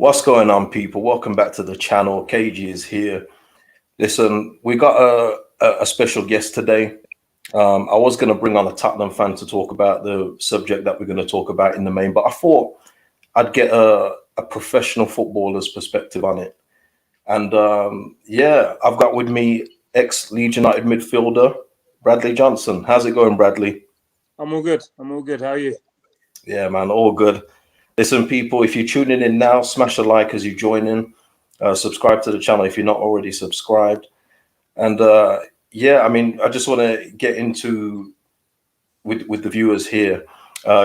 What's going on, people? Welcome back to the channel. Kagey is here. Listen, we got a special guest today. I was going to bring on a Tottenham fan to talk about the subject that we're going to talk about in the main, but I thought I'd get a professional footballer's perspective on it. And yeah, I've got with me ex-Leeds United midfielder, Bradley Johnson. How's it going, Bradley? I'm all good. I'm all good. How are you? Yeah, man, all good. Listen, people, if you're tuning in now, smash a like as you join in. Subscribe to the channel if you're not already subscribed. And yeah, I mean, I just want to get into with the viewers here.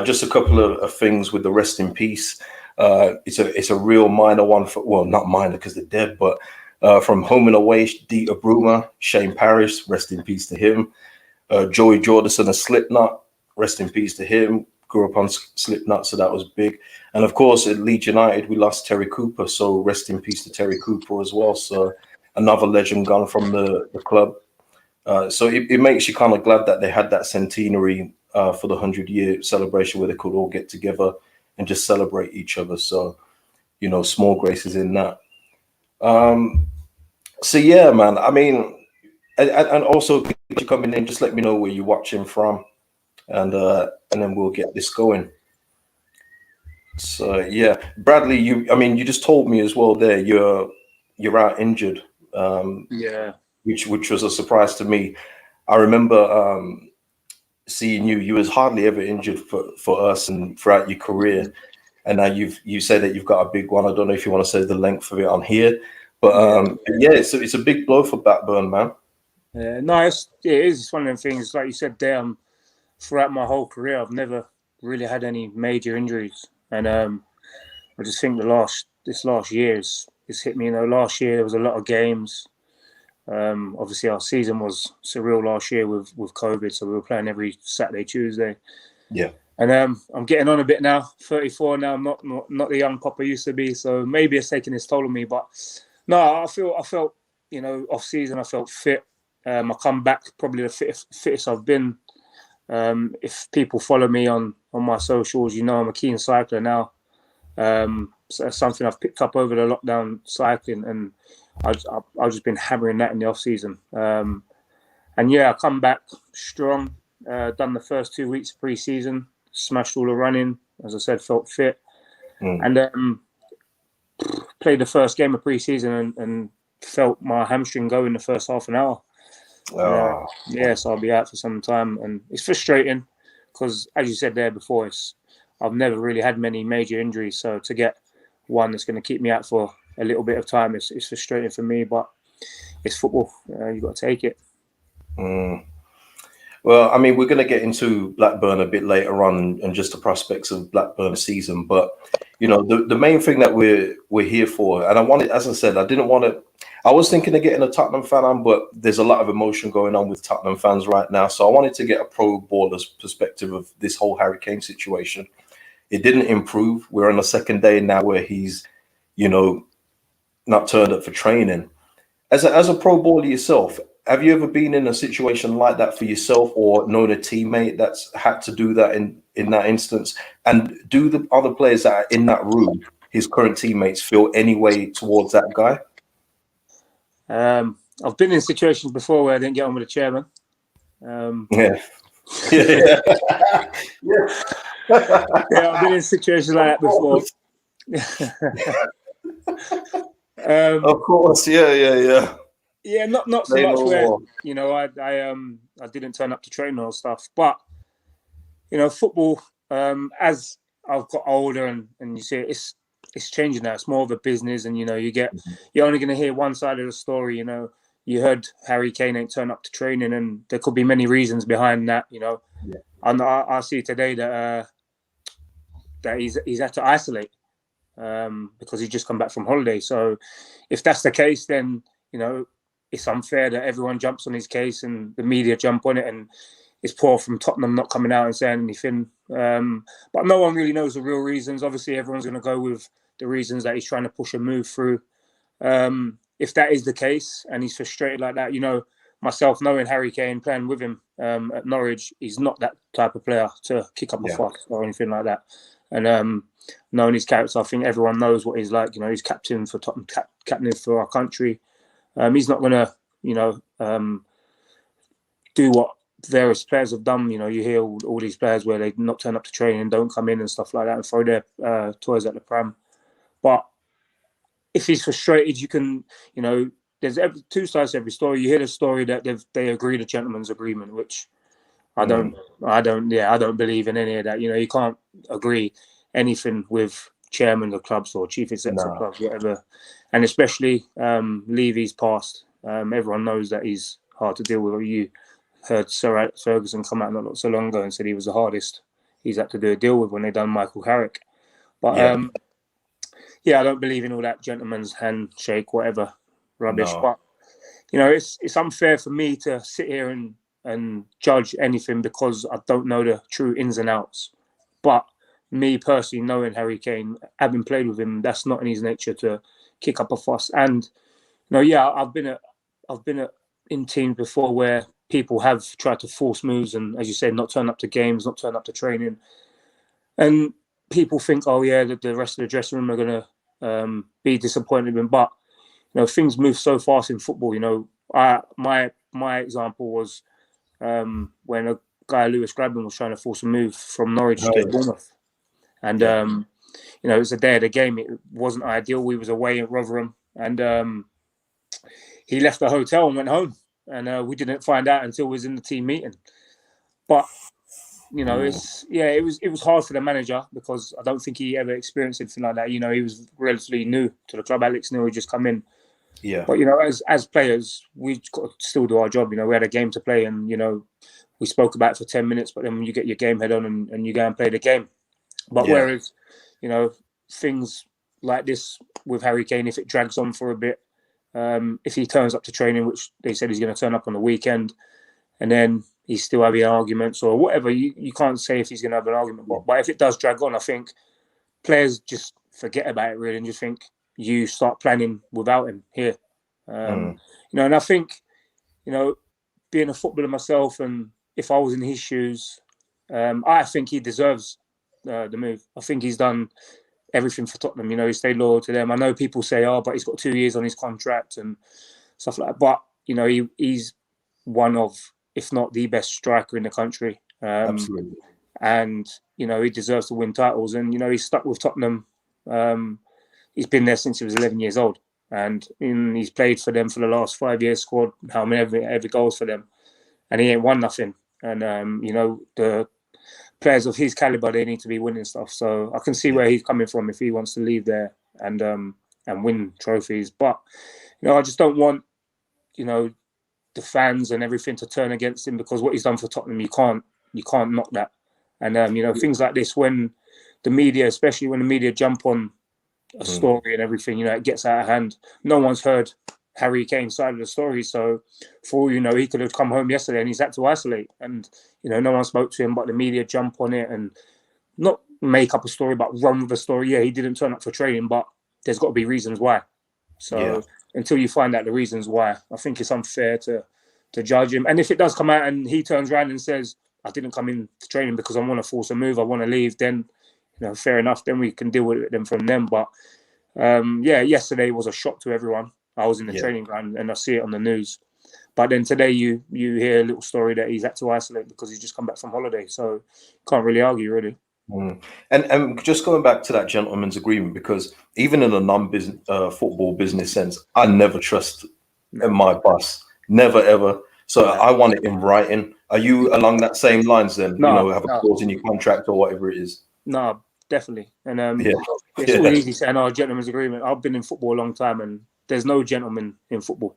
Just a couple of things with the rest in peace. It's a real minor one for, well, not minor because they're dead, but from Home and Away, Dieter Bruma, Shane Parrish, rest in peace to him. Joey Jordison of Slipknot, rest in peace to him. Grew up on Slipknot, so that was big. And of course, at Leeds United, we lost Terry Cooper, so rest in peace to Terry Cooper as well. So another legend gone from the club. So it makes you kind of glad that they had that centenary for the 100-year celebration where they could all get together and just celebrate each other. So, you know, small graces in that. So yeah, man, I mean, and also if you're coming in, just let me know where you're watching from, and then we'll get this going. So yeah, Bradley, you just told me as well there you're out injured. Yeah. Which was a surprise to me. I remember seeing you was hardly ever injured for us and throughout your career. And now you say that you've got a big one. I don't know if you want to say the length of it on here, but yeah, it's a big blow for Blackburn, man. Yeah, no, it is. It's one of them things, like you said there, throughout my whole career, I've never really had any major injuries. And I just think this last year it's hit me. You know, last year there was a lot of games. Obviously our season was surreal last year with COVID, so we were playing every Saturday, Tuesday. Yeah. And I'm getting on a bit now, 34 now. I'm not the young pop I used to be, so maybe it's taking its toll on me. But no, I felt, you know, off season I felt fit. I come back probably the fittest I've been. If people follow me on my socials, you know I'm a keen cycler now. So that's something I've picked up over the lockdown, cycling, and I've just been hammering that in the off season. And yeah, I come back strong. Done the first 2 weeks of pre-season, smashed all the running. As I said, felt fit, and played the first game of pre-season and felt my hamstring go in the first half an hour. Yeah, so I'll be out for some time, and it's frustrating because, as you said there before, I've never really had many major injuries, so to get one that's going to keep me out for a little bit of time, it's frustrating for me, but it's football. You've got to take it. Well, I mean, we're going to get into Blackburn a bit later on and just the prospects of Blackburn season. But, you know, the main thing that we're here for, and I wanted, as I said, I was thinking of getting a Tottenham fan on, but there's a lot of emotion going on with Tottenham fans right now. So I wanted to get a pro baller's perspective of this whole Harry Kane situation. It didn't improve. We're on the second day now where he's, you know, not turned up for training. As a pro baller yourself, have you ever been in a situation like that for yourself, or known a teammate that's had to do that in that instance? And do the other players that are in that room, his current teammates, feel any way towards that guy? I've been in situations before where I didn't get on with the chairman. Yeah. Yeah, I've been in situations like that before. Of course, yeah. Yeah, not so much where, you know, I didn't turn up to train or stuff, but you know, football, as I've got older and you see it's changing now. It's more of a business, and you know, you're only going to hear one side of the story. You know, you heard Harry Kane ain't turned up to training, and there could be many reasons behind that. You know, and I see today that he's had to isolate because he's just come back from holiday. So if that's the case, then you know, it's unfair that everyone jumps on his case and the media jump on it, and it's poor from Tottenham not coming out and saying anything. But no one really knows the real reasons. Obviously, everyone's going to go with the reasons that he's trying to push a move through. If that is the case and he's frustrated like that, you know, myself knowing Harry Kane, playing with him at Norwich, he's not that type of player to kick up a fuss or anything like that. And knowing his character, I think everyone knows what he's like. You know, he's captain for Tottenham, captain for our country. He's not gonna, do what various players have done. You know, you hear all these players where they not turn up to training, don't come in and stuff like that, and throw their toys at the pram. But if he's frustrated, you can, there's two sides to every story. You hear the story that they agreed a gentleman's agreement, which I don't believe in any of that. You know, you can't agree anything with chairman of clubs or chief executive of clubs, whatever. And especially Levy's past. Everyone knows that he's hard to deal with. You heard Sir Alex Ferguson come out not so long ago and said he was the hardest he's had to do a deal with when they done Michael Carrick. But I don't believe in all that gentleman's handshake, whatever rubbish. No. But it's unfair for me to sit here and judge anything because I don't know the true ins and outs. But me personally, knowing Harry Kane, having played with him, that's not in his nature to kick up a fuss. And I've been in teams before where people have tried to force moves and, as you said, not turn up to games, not turn up to training, and people think, that the rest of the dressing room are going to be disappointed in. But things move so fast in football. My example was when a guy, Lewis Grabban, was trying to force a move from Norwich to Bournemouth. And, it was a day of the game. It wasn't ideal. We was away at Rotherham. And he left the hotel and went home. And we didn't find out until we was in the team meeting. But, it was hard for the manager because I don't think he ever experienced anything like that. He was relatively new to the club. Alex Neil had just come in. Yeah. But, as players, we got to still do our job. We had a game to play and, we spoke about it for 10 minutes, but then when you get your game head on and you go and play the game. But whereas, things like this with Harry Kane, if it drags on for a bit, if he turns up to training, which they said he's going to turn up on the weekend, and then he's still having arguments or whatever, you can't say if he's going to have an argument. But if it does drag on, I think players just forget about it really and just think you start planning without him here. And I think, being a footballer myself, and if I was in his shoes, I think he deserves the move. I think he's done everything for Tottenham. He stayed loyal to them. I know people say, but he's got 2 years on his contract and stuff like that. But, he's one of, if not the best striker in the country. Absolutely. And, he deserves to win titles. And, he's stuck with Tottenham. He's been there since he was 11 years old. And he's played for them for the last 5 years, scored how many ever goals for them. And he ain't won nothing. And, the players of his caliber, they need to be winning stuff. So I can see where he's coming from if he wants to leave there and win trophies. But, I just don't want, the fans and everything to turn against him because what he's done for Tottenham, you can't knock that. And, things like this, when the media, especially when the media jump on a story and everything, it gets out of hand. No one's heard Harry Kane's side of the story. So for all he could have come home yesterday and he's had to isolate. And, no one spoke to him, but the media jump on it and not make up a story, but run with a story. Yeah, he didn't turn up for training, but there's got to be reasons why. So until you find out the reasons why, I think it's unfair to judge him. And if it does come out and he turns around and says, I didn't come in to training because I want to force a move, I want to leave, then, fair enough. Then we can deal with it then from them. But yesterday was a shock to everyone. I was in the training ground and I see it on the news. But then today you hear a little story that he's had to isolate because he's just come back from holiday. So can't really argue, really. And just going back to that gentleman's agreement, because even in a non-business football business sense, I never trust my boss. Never, ever. So I want it in writing. Are you along that same lines then? No, have a clause in your contract or whatever it is? No, definitely. And it's all easy saying, gentleman's agreement. I've been in football a long time and there's no gentleman in football.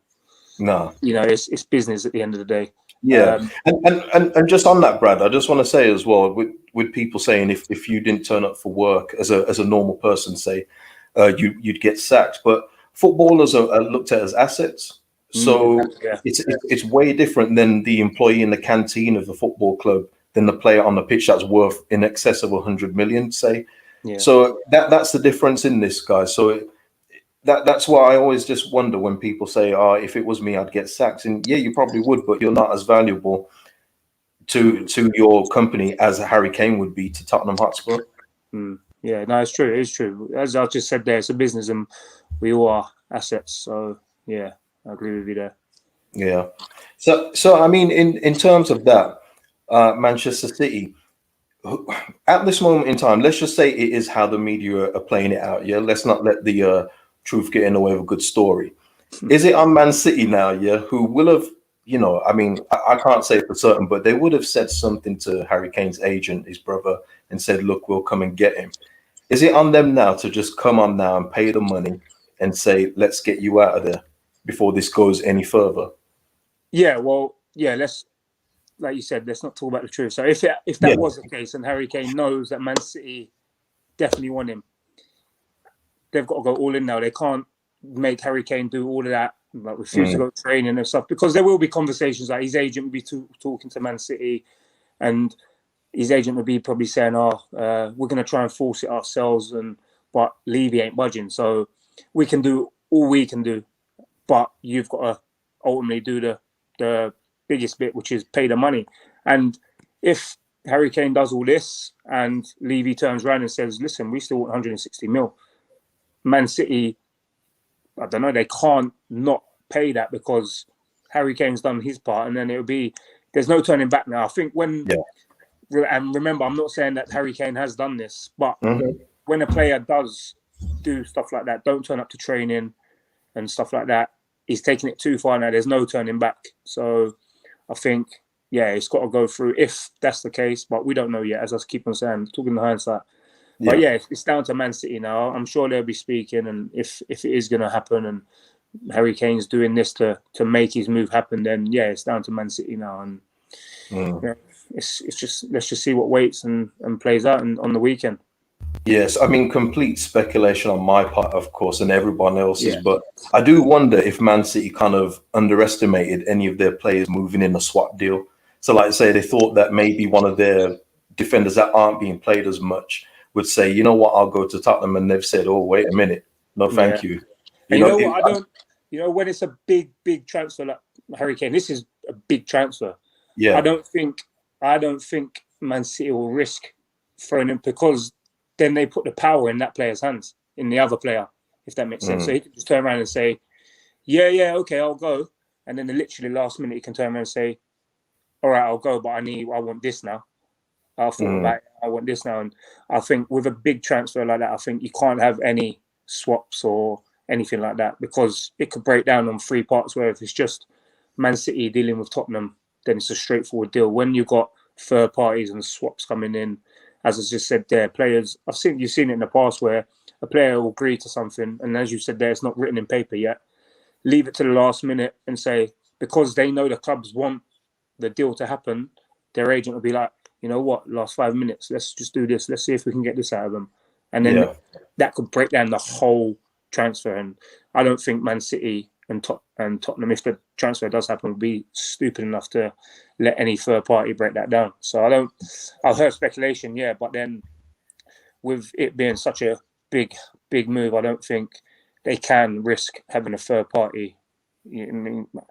No. It's business at the end of the day. Yeah. And just on that, Brad, I just want to say as well, with people saying if you didn't turn up for work as a normal person, say, you'd get sacked. But footballers are looked at as assets. So it's way different than the employee in the canteen of the football club than the player on the pitch that's worth in excess of 100 million, say. Yeah. So that's the difference in this, guys. So that's why I always just wonder when people say, if it was me, I'd get sacked. And yeah, you probably would, but you're not as valuable to your company as Harry Kane would be to Tottenham Hotspur. Yeah, no, it's true. It's true. As I just said there, it's a business and we all are assets. So, yeah, I agree with you there. Yeah. So I mean, in terms of that, Manchester City, at this moment in time, let's just say it is how the media are playing it out. Yeah, let's not let the truth get in the way of a good story. Is it on Man City now? Yeah, who will have, I mean, I can't say for certain, but they would have said something to Harry Kane's agent, his brother, and said, "Look, we'll come and get him." Is it on them now to just come on now and pay the money and say, "Let's get you out of there before this goes any further"? Yeah, well, yeah, like you said, let's not talk about the truth. So if that was the case and Harry Kane knows that Man City definitely want him, they've got to go all in now. They can't make Harry Kane do all of that, like refuse to go training and stuff, because there will be conversations like his agent will be talking to Man City, and his agent will be probably saying, we're going to try and force it ourselves, but Levy ain't budging. So we can do all we can do, but you've got to ultimately do the biggest bit, which is pay the money. And if Harry Kane does all this and Levy turns around and says, listen, we still want 160 mil, Man City, I don't know, they can't not pay that because Harry Kane's done his part, and then there's no turning back now. I think and remember, I'm not saying that Harry Kane has done this, but when a player does do stuff like that, don't turn up to training and stuff like that, he's taking it too far now. There's no turning back. So I think, it's got to go through if that's the case, but we don't know yet, as I keep on saying, talking in hindsight. Yeah. But it's down to Man City now. I'm sure they'll be speaking, and if it is going to happen and Harry Kane's doing this to make his move happen, then it's down to Man City now. And it's just, let's just see what waits and plays out on the weekend. Yes, I mean, complete speculation on my part, of course, and everyone else's. But I do wonder if Man City kind of underestimated any of their players moving in a swap deal. So, like I say, they thought that maybe one of their defenders that aren't being played as much would say, you know what, I'll go to Tottenham. And they've said, oh, wait a minute. No, thank you. You know what? When it's a big transfer like Harry Kane, this is a big transfer. Yeah. I don't think Man City will risk throwing him, because then they put the power in that player's hands, in the other player, if that makes sense. So he can just turn around and say, yeah, okay, I'll go. And then literally last minute, he can turn around and say, all right, I'll go, but I want this now. I thought about it, I want this now. And I think with a big transfer like that, I think you can't have any swaps or anything like that, because it could break down on three parts, where if it's just Man City dealing with Tottenham, then it's a straightforward deal. When you've got third parties and swaps coming in, as I just said there, players, you've seen it in the past where a player will agree to something, and as you said there, it's not written in paper yet. Leave it to the last minute and say, because they know the clubs want the deal to happen, their agent will be like, you know what, last 5 minutes, let's just do this. Let's see if we can get this out of them. And then that could break down the whole transfer. And I don't think Man City and Tottenham, if the transfer does happen, would be stupid enough to let any third party break that down. So I've heard speculation, but then with it being such a big move, I don't think they can risk having a third party,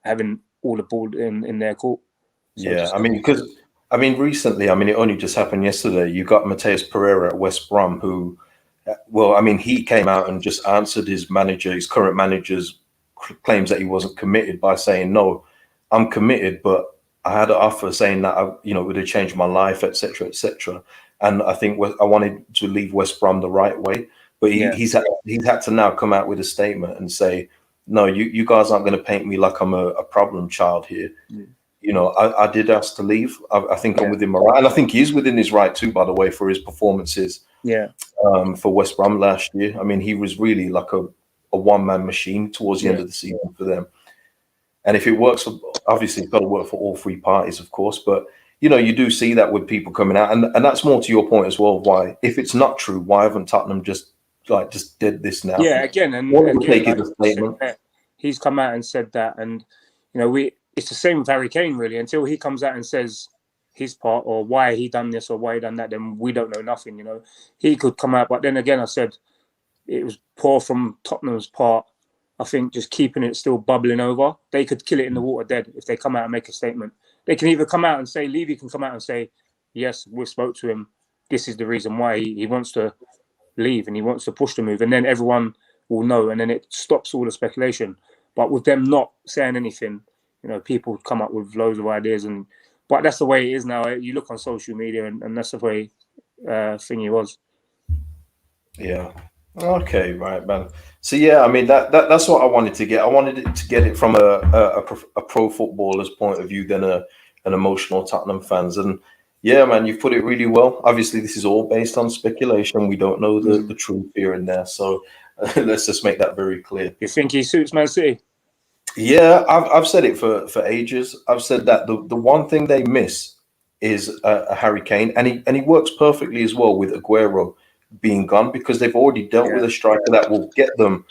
having all the ball in their court. So recently, it only just happened yesterday. You got Mateus Pereira at West Brom, who, he came out and just answered his current manager's claims that he wasn't committed by saying, no, I'm committed, but I had an offer saying that would have changed my life, etc., etc. And I think I wanted to leave West Brom the right way, but he's had to now come out with a statement and say, no, you guys aren't going to paint me like I'm a problem child here. I did ask to leave. I think I'm within my right, and I think he's within his right too, by the way, for his performances. For West Brom last year. He was really like a one-man machine towards the end of the season for them. And if it works, obviously it's got to work for all three parties, of course. But you do see that with people coming out, and that's more to your point as well. Why, if it's not true, why haven't Tottenham just did this now? Yeah, again, he's come out and said that, and it's the same with Harry Kane, really. Until he comes out and says his part, or why he done this or why he done that, then we don't know nothing. He could come out, but then again, I said it was poor from Tottenham's part. I think just keeping it still bubbling over. They could kill it in the water dead if they come out and make a statement. They can either come out and say, Levy can come out and say, yes, we spoke to him this is the reason why he wants to leave and he wants to push the move, and then everyone will know, and then it stops all the speculation. But with them not saying anything, you know, people come up with loads of ideas, but that's the way it is now. You look on social media, and that's the way thing he was. Yeah. Okay, right, man. So yeah, I mean that's what I wanted to get. I wanted to get it from a pro footballer's point of view than an emotional Tottenham fans. And yeah, man, you've put it really well. Obviously, this is all based on speculation. We don't know the truth here and there. So let's just make that very clear. You think he suits Man City? Yeah, I've said it for ages. I've said that the one thing they miss is a Harry Kane, and he works perfectly as well with Aguero being gone, because they've already dealt with a striker that will get them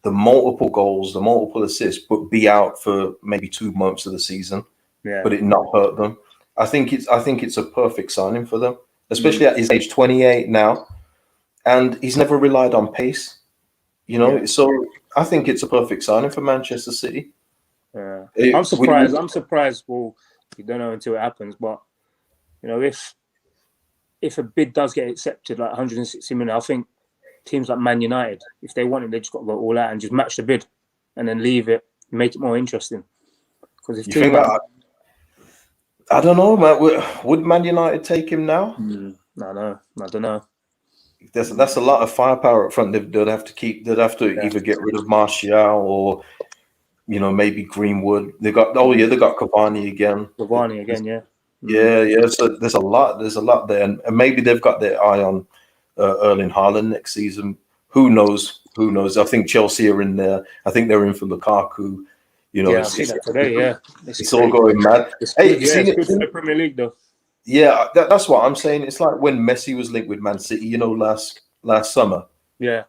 the multiple goals, the multiple assists, but be out for maybe 2 months of the season, but it not hurt them. I think it's a perfect signing for them, especially at his age, 28 now, and he's never relied on pace, you know. So I think it's a perfect signing for Manchester City. Yeah, I'm surprised. Well, you don't know until it happens, but you know, if a bid does get accepted, like 160 million, I think teams like Man United, if they want it, they just got to go all out and just match the bid, and then leave it, make it more interesting. Because if teams like, I don't know, man. Would Man United take him now? I don't know. That's a lot of firepower up front. They'd have to keep. They'd have to either get rid of Martial or, you know, maybe Greenwood. They got they got Cavani again. Yeah. So there's a lot there, and maybe they've got their eye on Erling Haaland next season. Who knows? I think Chelsea are in there. I think they're in for Lukaku. You know, I see that today. Yeah, it's all going mad. It's good for the Premier League, though. Yeah, that's what I'm saying. It's like when Messi was linked with Man City, you know, last summer. Yeah.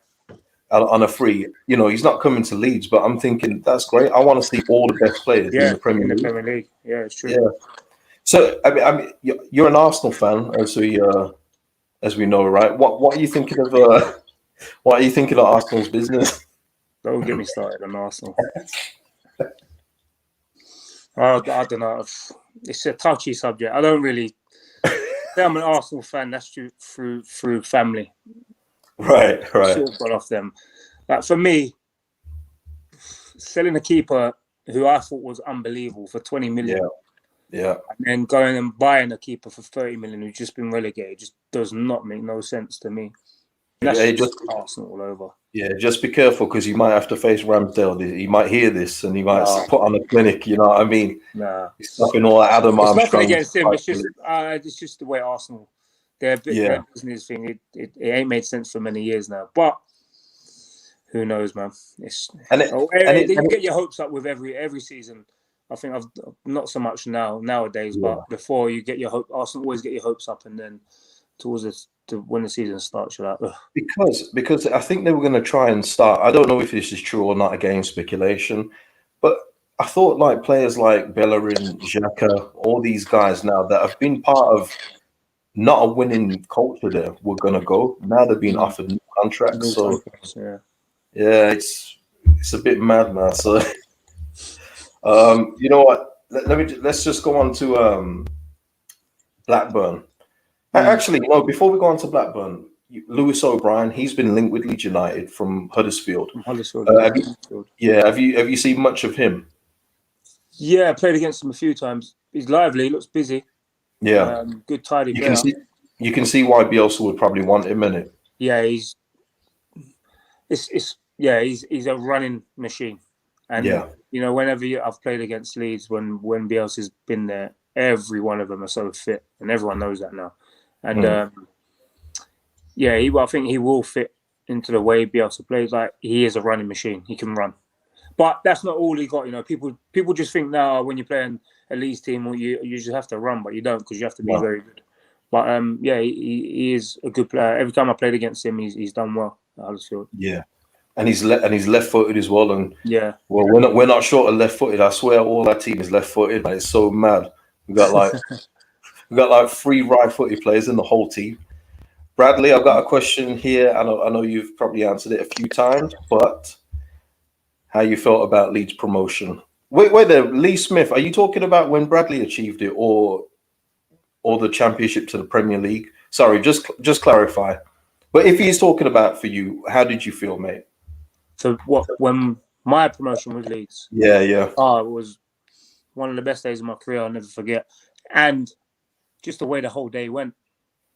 On a free, you know, he's not coming to Leeds, but I'm thinking that's great. I want to see all the best players in the Premier League. Yeah, it's true. Yeah. So I mean, you're an Arsenal fan, as we know, right? What are you thinking of? What are you thinking of Arsenal's business? Don't get me started on Arsenal. I don't know. It's a touchy subject. I don't really. I'm an Arsenal fan. That's through family. Right. Sort of got off them. Like for me, selling a keeper who I thought was unbelievable for 20 million. Yeah. And then going and buying a keeper for 30 million who's just been relegated just does not make no sense to me. That's just Arsenal all over. Yeah, just be careful, because you might have to face Ramsdale. He might hear this and he might put on a clinic. You know what I mean? Nah, it's nothing all Adam Armstrong. It's nothing against him. It's just the way Arsenal. Their business thing. It ain't made sense for many years now. But who knows, man? You get your hopes up with every season. I think I've not so much nowadays, but before you get your hope, Arsenal always get your hopes up, and then towards when the season starts, you're like, ugh. Because I think they were going to try and start. I don't know if this is true or not. Again, speculation, but I thought like players like Bellerin, Xhaka, all these guys now that have been part of not a winning culture there were going to go. Now they're being offered new contracts. So it's a bit mad, man. So you know what? Let's just go on to Blackburn. Actually, you know, before we go on to Blackburn, Lewis O'Brien, he's been linked with Leeds United from Huddersfield. Have you seen much of him? Yeah, I played against him a few times. He's lively. He looks busy. Yeah, good, tidy player. You can see why Bielsa would probably want him in it. Yeah, he's a running machine, and you know, whenever I've played against Leeds, when Bielsa's been there, every one of them are so fit, and everyone knows that now. And I think he will fit into the way Bielsa plays. Like, he is a running machine. He can run, but that's not all he got. You know, people just think now when you're playing a Leeds team, you just have to run, but you don't, because you have to be very good. But he is a good player. Every time I played against him, he's done well at Huddersfield. Yeah, and he's left-footed as well. And well, we're not short of left-footed. I swear, all our team is left-footed. Man, it's so mad. We got like 3 right-footed players in the whole team. Bradley, I've got a question here. I know you've probably answered it a few times, but how you felt about Leeds promotion? Wait there, Lee Smith. Are you talking about when Bradley achieved it, or the championship to the Premier League? Sorry, just clarify. But if he's talking about for you, how did you feel, mate? So what, when my promotion with Leeds? Yeah, yeah. Oh, it was one of the best days of my career. I'll never forget. And just the way the whole day went.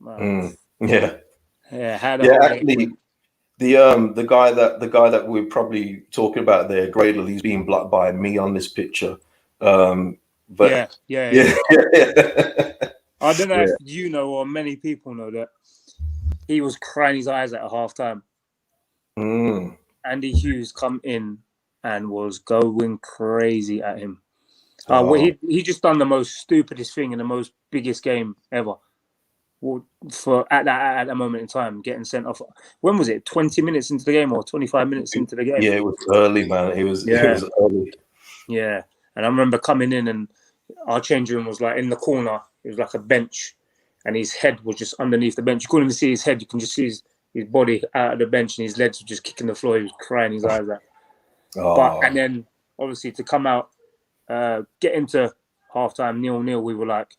Yeah. Yeah, how the whole day went. The guy that we're probably talking about there, Gradle, he's being blocked by me on this picture. But yeah. I don't know Yeah. if you know or many people know that he was crying his eyes out at halftime. Andy Hughes come in and was going crazy at him. He just done the most stupidest thing in the most biggest game ever. At that moment in time, getting sent off. When was it? 20 minutes into the game or 25 minutes into the game? Yeah, it was early, man. It was early. Yeah, and I remember coming in and our change room was like in the corner. It was like a bench, and his head was just underneath the bench. You couldn't even see his head. You can just see his body out of the bench, and his legs were just kicking the floor. He was crying his eyes out. And then obviously to come out, get into halftime 0-0, we were like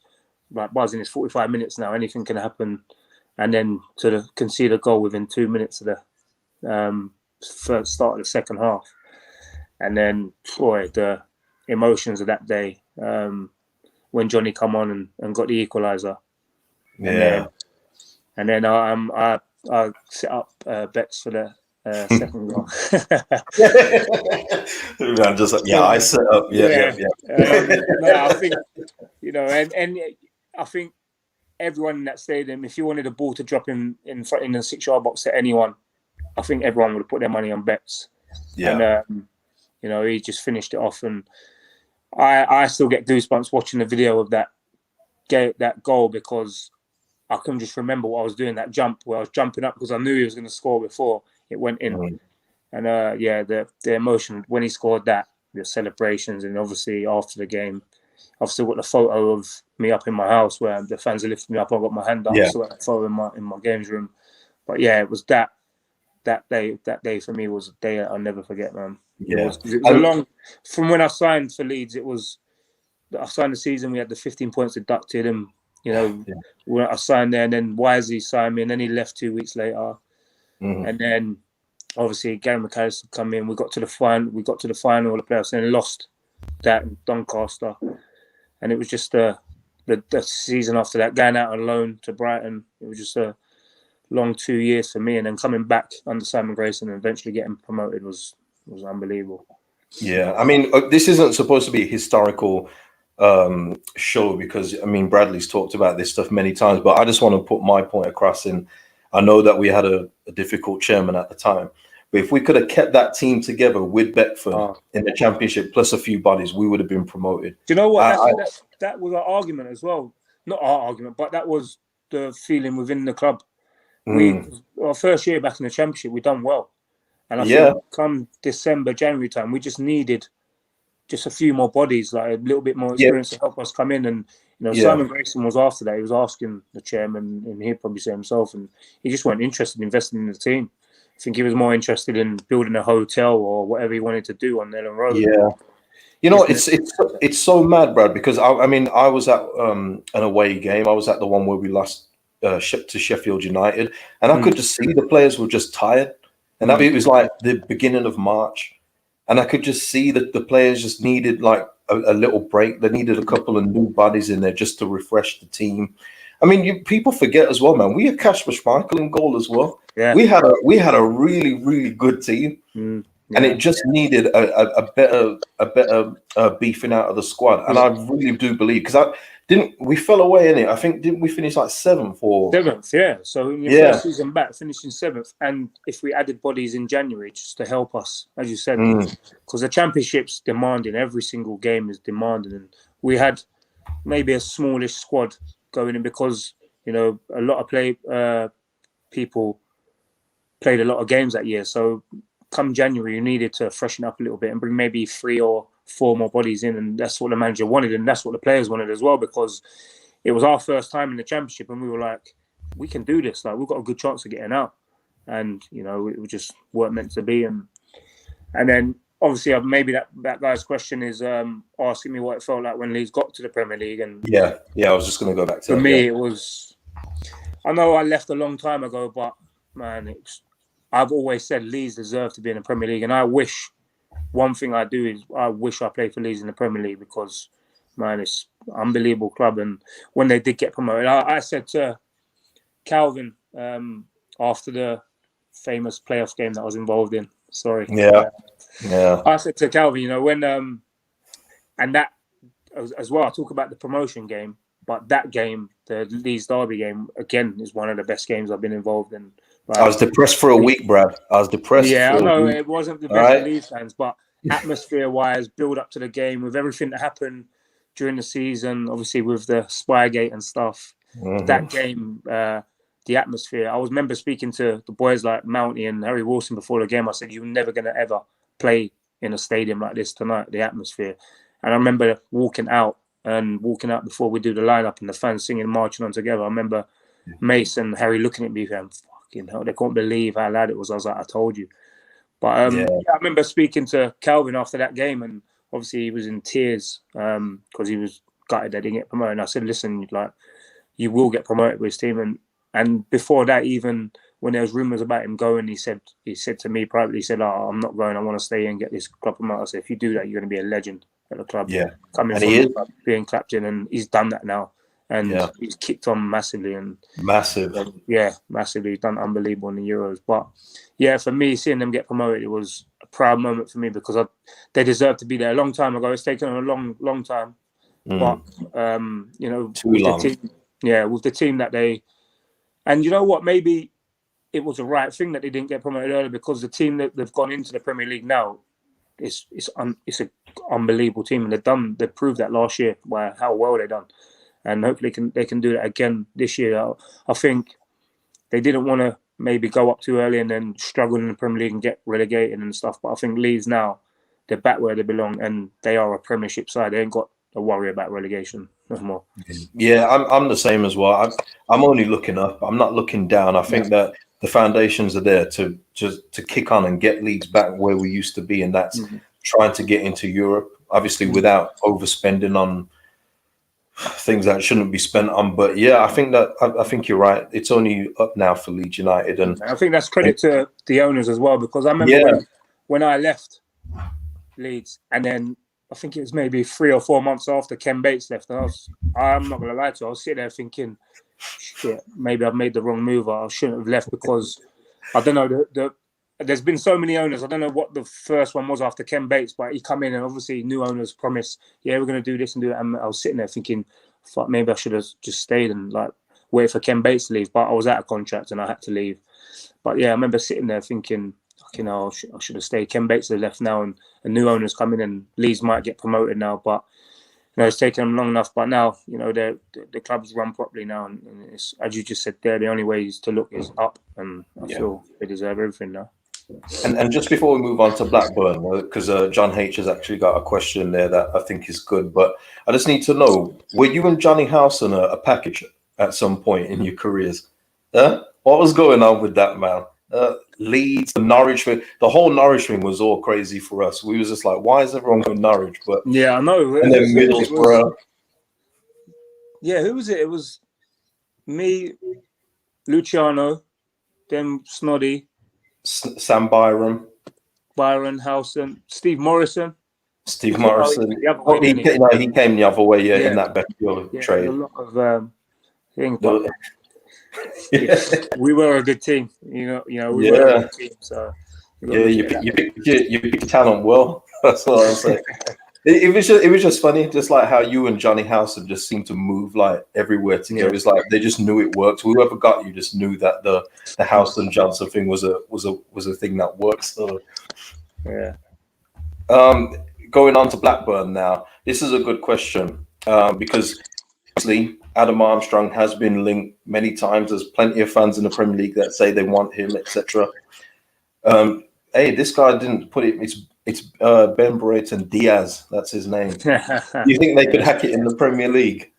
buzzing. It's 45 minutes now. Anything can happen, and then to concede a goal within 2 minutes of the first start of the second half, and then the emotions of that day when Johnny come on and got the equaliser. Yeah, and then I set up bets for the second goal. I'm just like, I set up. Yeah. No, I think and I think everyone in that stadium, if you wanted a ball to drop in the 6-yard box to anyone, I think everyone would have put their money on bets. Yeah. And he just finished it off, and I still get goosebumps watching the video of that goal, because I can just remember what I was doing, that jump where I was jumping up because I knew he was going to score before it went in. And the emotion when he scored that, the celebrations, and obviously after the game, I've still got the photo of me up in my house where the fans are lifting me up. I've got my hand up, so that photo in my games room. But yeah, it was that day for me was a day I'll never forget, man. Yeah, it was a long, from when I signed for Leeds. I signed the season, we had the 15 points deducted, and when I signed there, and then Wisely signed me, and then he left 2 weeks later, and then obviously Gary McAllister come in. We got to the final of the playoffs, and then lost that in Doncaster, and it was just the season after that, going out on loan to Brighton. It was just a long 2 years for me, and then coming back under Simon Grayson and eventually getting promoted was unbelievable. Yeah, I mean, this isn't supposed to be a historical show, because I mean Bradley's talked about this stuff many times, but I just want to put my point across. And I know that we had a difficult chairman at the time, but if we could have kept that team together with Beckford in the Championship plus a few bodies, we would have been promoted. Do you know what? That was our argument as well. Not our argument, but that was the feeling within the club. Our first year back in the Championship, we done well, and I think come December, January time, we just needed just a few more bodies, like a little bit more experience to help us come in. And Simon Grayson was after that. He was asking the chairman, and he'd probably say himself, and he just weren't interested in investing in the team. I think he was more interested in building a hotel or whatever he wanted to do on Ellen Road. Yeah. It's so mad, Brad, because I mean, I was at an away game. I was at the one where we lost to Sheffield United, and I could just see the players were just tired. And it was like the beginning of March, and I could just see that the players just needed like a little break. They needed a couple of new bodies in there just to refresh the team. I mean, people forget as well, man. We had Kasper Schmeichel in goal as well. Yeah. We had a really, really good team. And it just needed a better beefing out of the squad. And I really do believe, because we fell away in it. I think, didn't we finish like seventh? Yeah. So in your first season back, finishing seventh. And if we added bodies in January just to help us, as you said, because the Championship's demanding, every single game is demanding. And we had maybe a smallish squad going in because, a lot of people played a lot of games that year. So come January, you needed to freshen up a little bit and bring maybe 3 or 4 more bodies in. And that's what the manager wanted. And that's what the players wanted as well, because it was our first time in the Championship. And we were like, we can do this. Like, we've got a good chance of getting out. And, it just weren't meant to be. And then obviously maybe that guy's question is asking me what it felt like when Leeds got to the Premier League. And yeah, I was just going to go back to for me, it was, I know I left a long time ago, but man, I've always said Leeds deserve to be in the Premier League, and I wish. One thing I do is I wish I played for Leeds in the Premier League because, man, it's an unbelievable club. And when they did get promoted, I said to Calvin after the famous playoff game that I was involved in. Sorry. Yeah. I said to Calvin, when and that as well. I talk about the promotion game, but that game, the Leeds Derby game, again is one of the best games I've been involved in. I was depressed for a week, Brad. I was depressed. Yeah, for I know a week. it wasn't the best for Leeds fans, but atmosphere-wise, build up to the game with everything that happened during the season, obviously with the Spygate and stuff. That game, the atmosphere. I remember speaking to the boys like Mounty and Harry Wilson before the game. I said, "You're never going to ever play in a stadium like this tonight." The atmosphere, and I remember walking out before we do the lineup and the fans singing, marching on together. I remember Mace and Harry looking at me and fucking hell, they couldn't believe how loud it was. I was like, I told you. But I remember speaking to Calvin after that game, and obviously he was in tears because he was gutted they didn't get promoted. And I said, listen, like, you will get promoted with his team. And before that, even when there was rumours about him going, he said to me privately, he said, I'm not going, I want to stay and get this club promoted. I said, if you do that, you're going to be a legend at the club. Yeah. Coming and from he is. the club, being clapped in, and he's done that now. And he's kicked on massively. Massive. Massively. He's done unbelievable in the Euros. But yeah, for me, seeing them get promoted, it was a proud moment for me because they deserve to be there a long time ago. It's taken a long time. But, Too long. With the team that they... And you know what? Maybe it was the right thing that they didn't get promoted earlier because the team that they've gone into the Premier League now, it's an unbelievable team. And they proved that last year by how well they done. And hopefully they can do that again this year. I think they didn't want to maybe go up too early and then struggle in the Premier League and get relegated and stuff. But I think Leeds now, they're back where they belong and they are a Premiership side. They ain't got to worry about relegation no more. Yeah, I'm the same as well. I'm only looking up. I'm not looking down. I think that the foundations are there to kick on and get Leeds back where we used to be, and that's trying to get into Europe, obviously without overspending on things that shouldn't be spent on. But yeah, I think you're right. It's only up now for Leeds United, and I think that's credit to the owners as well, because I remember when I left Leeds, and then I think it was maybe 3 or 4 months after Ken Bates left, and I'm not gonna lie to you, I was sitting there thinking, shit, maybe I've made the wrong move. I shouldn't have left because I don't know there's been so many owners. I don't know what the first one was after Ken Bates, but he come in and obviously new owners promised, we're going to do this and do that. And I was sitting there thinking, fuck, maybe I should have just stayed and like wait for Ken Bates to leave. But I was out of contract and I had to leave. But yeah, I remember sitting there thinking, I should have stayed. Ken Bates has left now and new owners come in and Leeds might get promoted now. But it's taken them long enough. But now, the club's run properly now. And it's, as you just said there, the only way to look is up. And I feel they deserve everything now. And just before we move on to Blackburn, because John H has actually got a question there that I think is good, but I just need to know, were you and Johnny Howson a package at some point in your careers? What was going on with that, man? Leeds, the Norwich thing, the whole Norwich thing was all crazy for us. We was just like, why is everyone going Norwich? But yeah, I know. And then Middlesbrough. Yeah, who was it? It was me, Luciano, then Snoddy, Sam Byron, Howson, Steve Morrison. He came the other way, in that Betfield trade. A lot of things, but we were a good team. We were a good team. So you picked talent well. That's what I was saying. It was just funny, just like how you and Johnny Howson just seemed to move like everywhere together. It's like they just knew it worked. Whoever got you just knew that the Howson Johnson thing was a thing that worked. So going on to Blackburn now. This is a good question because obviously Adam Armstrong has been linked many times. There's plenty of fans in the Premier League that say they want him, etc. Hey, this guy didn't put it. It's Ben Brereton DIAZ. That's his name. Do you think they could hack it in the Premier League?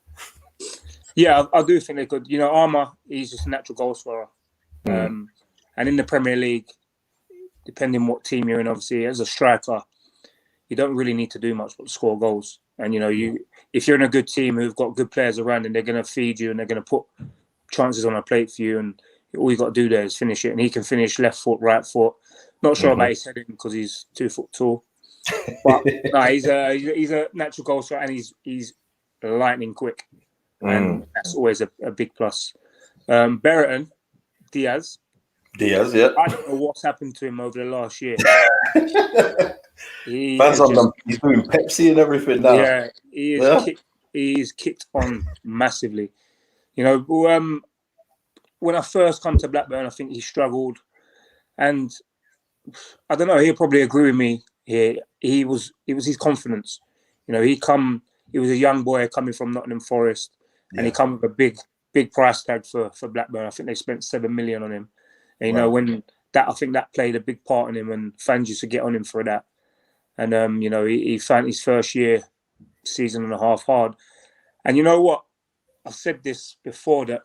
Yeah, I do think they could. Armour, he's just a natural goal scorer. And in the Premier League, depending what team you're in, obviously, as a striker, you don't really need to do much but score goals. And, if you're in a good team who've got good players around and they're going to feed you and they're going to put chances on a plate for you, and all you got to do there is finish it. And he can finish left foot, right foot. Not sure about his heading because he's 2 foot tall, but no, he's a natural goal scorer, and he's lightning quick, and that's always a big plus. Brereton DIAZ. DIAZ, yeah. I don't know what's happened to him over the last year. He's doing Pepsi and everything now. Yeah, he is kicked on massively. You know, when I first come to Blackburn, I think he struggled, and I don't know. He'll probably agree with me here. It was his confidence. You know, he was a young boy coming from Nottingham Forest, and he come with a big price tag for Blackburn. I think they spent 7 million on him. And, you know, I think that played a big part in him, and fans used to get on him for that. And you know, he found his first season and a half hard. And you know what? I've said this before, that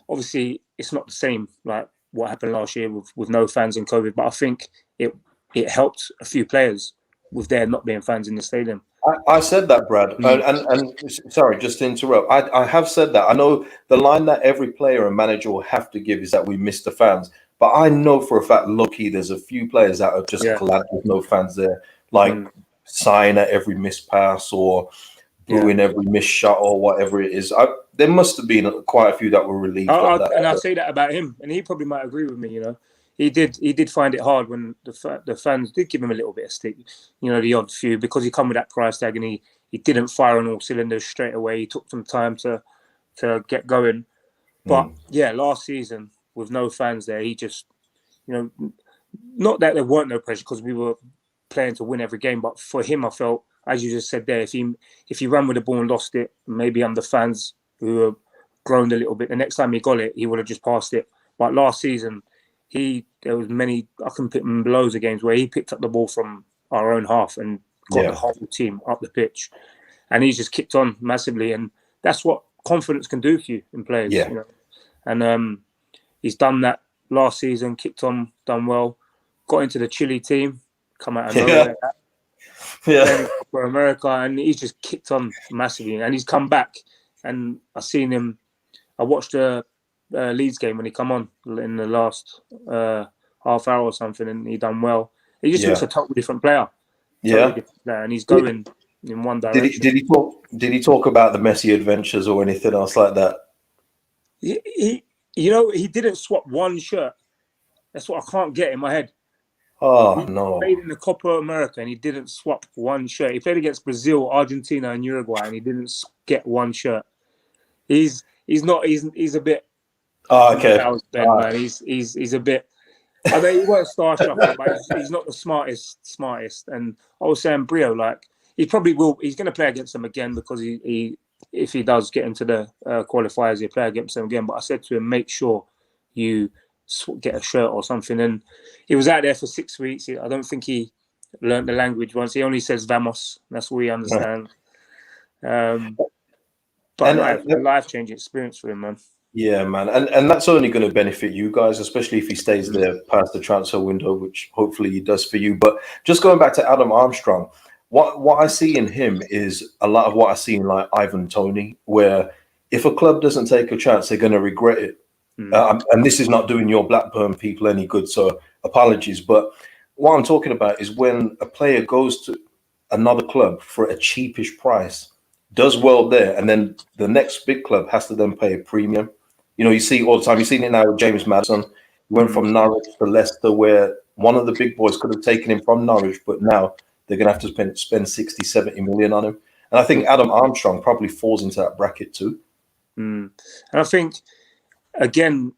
obviously it's not the same like what happened last year with no fans and COVID, but I think it helped a few players with there not being fans in the stadium. I said that, Brad, and sorry, just to interrupt. I have said that. I know the line that every player and manager will have to give is that we miss the fans, but I know for a fact, low-key, there's a few players that are just glad with no fans there, like sign at every missed pass or booing every missed shot or whatever it is. There must have been quite a few that were relieved of that. And I say that about him, and he probably might agree with me. You know, he did find it hard when the fans did give him a little bit of stick. You know, the odd few, because he come with that price tag, and he didn't fire on all cylinders straight away. He took some time to get going. But yeah, last season with no fans there, he just, you know, not that there weren't no pressure because we were playing to win every game, but for him, I felt, as you just said there, if he ran with the ball and lost it, maybe under fans who were groaned a little bit, the next time he got it, he would have just passed it. But last season, there was many, I can pick loads of games where he picked up the ball from our own half and got the whole team up the pitch, and he's just kicked on massively, and that's what confidence can do for you in players. You know? And he's done that last season, kicked on, done well, got into the Chile team, come out of nowhere. For America, and he's just kicked on massively, and he's come back, and I watched a Leeds game when he come on in the last half hour or something, and he done well. He just looks a totally different player. And he's going in one direction. Did he talk about the Messi adventures or anything else like that? He you know, he didn't swap one shirt. That's what I can't get in my head. Oh, He no. played in the Copa America and he didn't swap one shirt. He played against Brazil, Argentina, and Uruguay, and he didn't get one shirt. He's a bit. Oh, okay. Man. He's a bit. I mean, he weren't starstruck, but he's not the smartest. And I was saying, Brio, like, he probably will. He's going to play against them again because if he does get into the qualifiers, he'll play against them again. But I said to him, make sure you get a shirt or something. And he was out there for 6 weeks. I don't think he learned the language once. He only says vamos. That's all he understands. But a life-changing experience for him, man. Yeah, man. And that's only going to benefit you guys, especially if he stays there past the transfer window, which hopefully he does for you. But just going back to Adam Armstrong, what I see in him is a lot of what I see in like Ivan Toney, where if a club doesn't take a chance, they're going to regret it. And this is not doing your Blackburn people any good, so apologies. But what I'm talking about is when a player goes to another club for a cheapish price, does well there, and then the next big club has to then pay a premium. You know, you see all the time. You've seen it now with James Maddison. He went from Norwich to Leicester, where one of the big boys could have taken him from Norwich, but now they're going to have to spend 60, 70 million on him. And I think Adam Armstrong probably falls into that bracket too. And I think, again,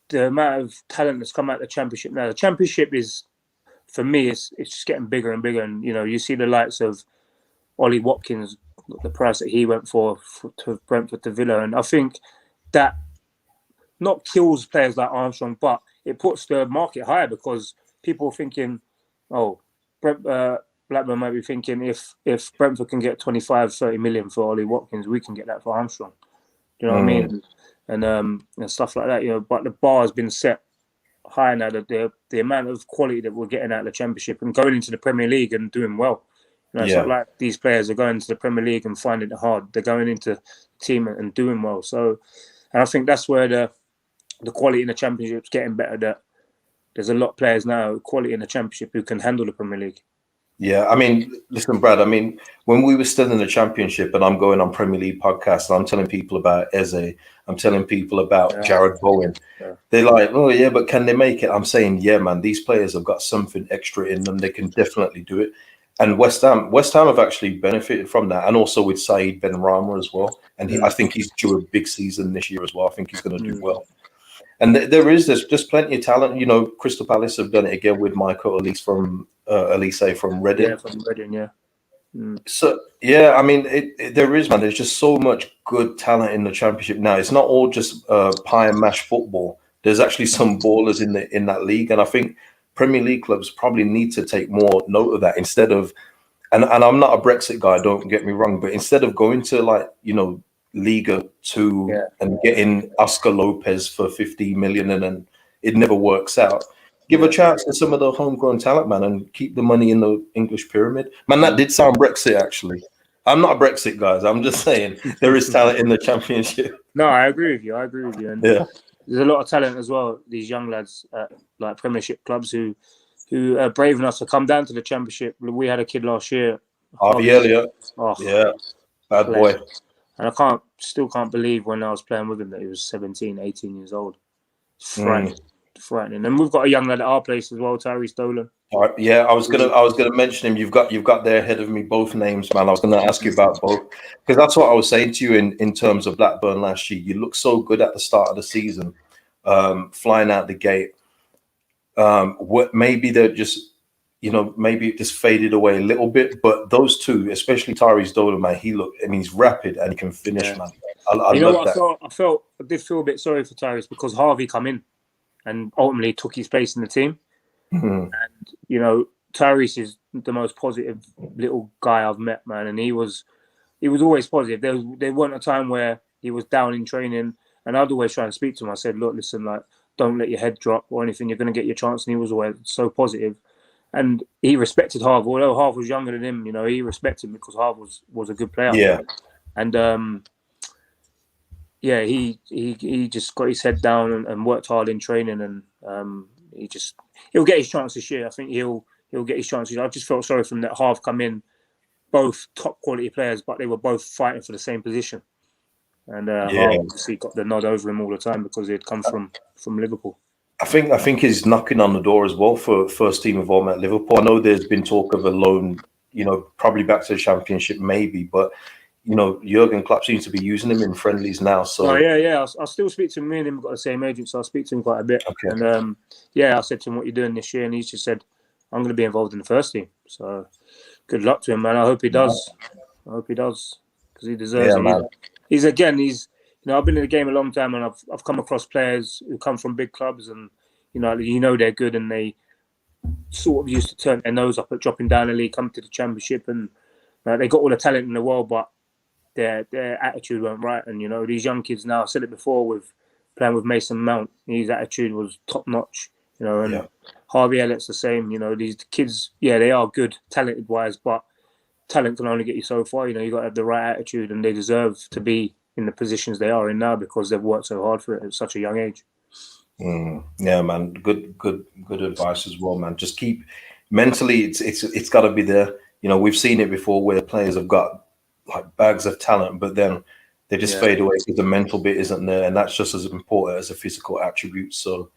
the amount of talent that's come out of the Championship now, the Championship is, for me, it's just getting bigger and bigger. And, you know, you see the likes of Ollie Watkins, the price that he went for to Brentford to Villa. And I think that not kills players like Armstrong, but it puts the market higher because people are thinking, Blackburn might be thinking if Brentford can get 25, 30 million for Ollie Watkins, we can get that for Armstrong. You know what I mean? And stuff like that, you know, but the bar has been set high now, that the amount of quality that we're getting out of the Championship and going into the Premier League and doing well. You know, it's not like these players are going to the Premier League and finding it hard. They're going into the team and doing well. So, And I think that's where the quality in the Championship's getting better. That there's a lot of players now, quality in the Championship, who can handle the Premier League. Yeah, I mean, listen, Brad, I mean, when we were still in the Championship and I'm going on Premier League podcasts, and I'm telling people about Eze, I'm telling people about Jared Bowen. Yeah. They're like, oh, yeah, but can they make it? I'm saying, yeah, man, these players have got something extra in them. They can definitely do it. And West Ham have actually benefited from that. And also with Said Benrahma as well. And I think he's due a big season this year as well. I think he's going to do well. And there's just plenty of talent. You know, Crystal Palace have done it again with Michael Elise from Reading. Yeah, from Reading, yeah. So, yeah, I mean, there is, man. There's just so much good talent in the Championship now. It's not all just pie and mash football. There's actually some ballers in that league. And I think Premier League clubs probably need to take more note of that instead of, and I'm not a Brexit guy, don't get me wrong, but instead of going to, like, you know, Liga 2 and getting Oscar Lopez for 15 million and then it never works out. Give a chance to some of the homegrown talent, man, and keep the money in the English pyramid. Man, that did sound Brexit, actually. I'm not a Brexit, guys. I'm just saying there is talent in the Championship. No, I agree with you. And there's a lot of talent as well. These young lads at like Premiership clubs who are brave enough to come down to the Championship. We had a kid last year, Harvey Elliott. Oh, yeah, bad boy. And I still can't believe when I was playing with him that he was 17, 18 years old. Frightening. And we've got a young lad at our place as well, Tyrese Dolan. Yeah, I was gonna mention him. You've got there ahead of me both names, man. I was gonna ask you about both because that's what I was saying to you in terms of Blackburn last year. You looked so good at the start of the season, flying out the gate. What maybe they're just, you know, maybe it just faded away a little bit. But those two, especially Tyrese Dolan, man, he's rapid and he can finish, man. I love that. I did feel a bit sorry for Tyrese because Harvey come in and ultimately took his place in the team. And, you know, Tyrese is the most positive little guy I've met, man. And he was always positive. There wasn't a time where he was down in training. And I'd always try and speak to him. I said, look, listen, like, don't let your head drop or anything. You're going to get your chance. And he was always so positive. And he respected Harv. Although Harv was younger than him, you know, he respected him because Harv was a good player. Yeah. And, he just got his head down and worked hard in training, and he'll get his chance this year. I think he'll get his chances. I just felt sorry for him that Harv come in, both top quality players, but they were both fighting for the same position. And Harv obviously got the nod over him all the time because he'd come from Liverpool. I think he's knocking on the door as well for first team involvement at Liverpool. I know there's been talk of a loan, you know, probably back to the Championship maybe, but you know, Jurgen Klopp seems to be using him in friendlies now. So I'll still speak to him. Me and him got the same agent, so I'll speak to him quite a bit. Okay. And I said to him, "What are you doing this year?" And he's just said, "I'm going to be involved in the first team." So good luck to him, man. I hope he does. I hope he does because he deserves it. Man. He's you know, I've been in the game a long time, and I've come across players who come from big clubs, and you know they're good, and they sort of used to turn their nose up at dropping down the league, come to the Championship, and they got all the talent in the world, but their attitude weren't right. And you know, these young kids now, I said it before with playing with Mason Mount, his attitude was top notch, you know, and Harvey Elliott's the same. You know, these kids, they are good talented wise, but talent can only get you so far. You know, you got to have the right attitude, and they deserve to be in the positions they are in now because they've worked so hard for it at such a young age. Yeah, man, good advice as well, man. Just keep mentally, it's got to be there. You know, we've seen it before where players have got like bags of talent, but then they just fade away because the mental bit isn't there, and that's just as important as a physical attribute. So,